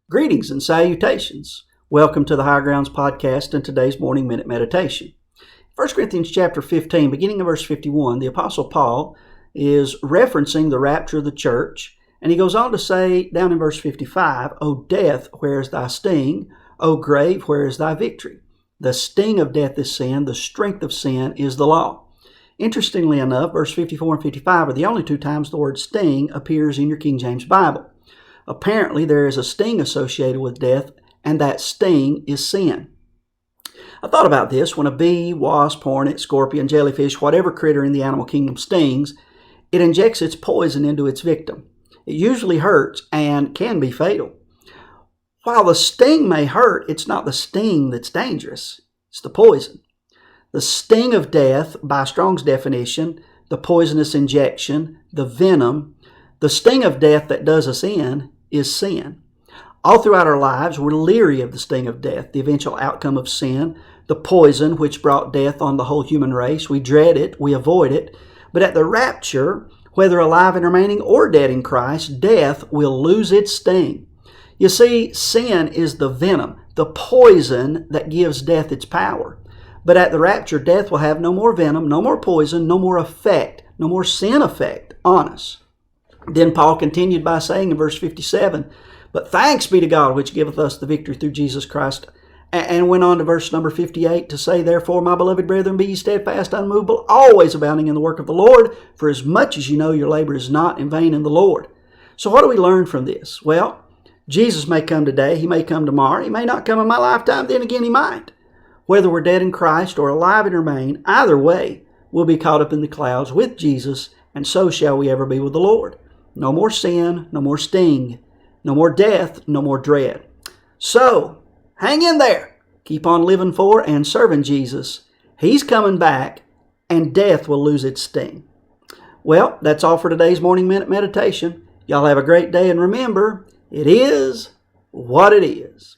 Greetings and salutations. Welcome to the Higher Grounds podcast and today's morning minute meditation. 1 Corinthians chapter 15, beginning of verse 51, the Apostle Paul is referencing the rapture of the church, and he goes on to say down in verse 55, O death, where is thy sting? O grave, where is thy victory? The sting of death is sin, the strength of sin is the law. Interestingly enough, verse 54 and 55 are the only two times the word sting appears in your King James Bible. Apparently, there is a sting associated with death, and that sting is sin. I thought about this. When a bee, wasp, hornet, scorpion, jellyfish, whatever critter in the animal kingdom stings, it injects its poison into its victim. It usually hurts and can be fatal. While the sting may hurt, it's not the sting that's dangerous. It's the poison. The sting of death, by Strong's definition, the poisonous injection, the venom, the sting of death that does us in is sin. All throughout our lives, we're leery of the sting of death, the eventual outcome of sin, the poison which brought death on the whole human race. We dread it, we avoid it. But at the rapture, whether alive and remaining or dead in Christ, death will lose its sting. You see, sin is the venom, the poison that gives death its power. But at the rapture, death will have no more venom, no more poison, no more effect, no more sin effect on us. Then Paul continued by saying in verse 57, But thanks be to God which giveth us the victory through Jesus Christ. And went on to verse number 58 to say, Therefore, my beloved brethren, be ye steadfast, unmovable, always abounding in the work of the Lord, for as much as you know your labor is not in vain in the Lord. So what do we learn from this? Well, Jesus may come today, he may come tomorrow, he may not come in my lifetime, then again he might. Whether we're dead in Christ or alive and remain, either way, we'll be caught up in the clouds with Jesus, and so shall we ever be with the Lord. No more sin, no more sting, no more death, no more dread. So, hang in there. Keep on living for and serving Jesus. He's coming back, and death will lose its sting. Well, that's all for today's Morning Minute Meditation. Y'all have a great day, and remember, it is what it is.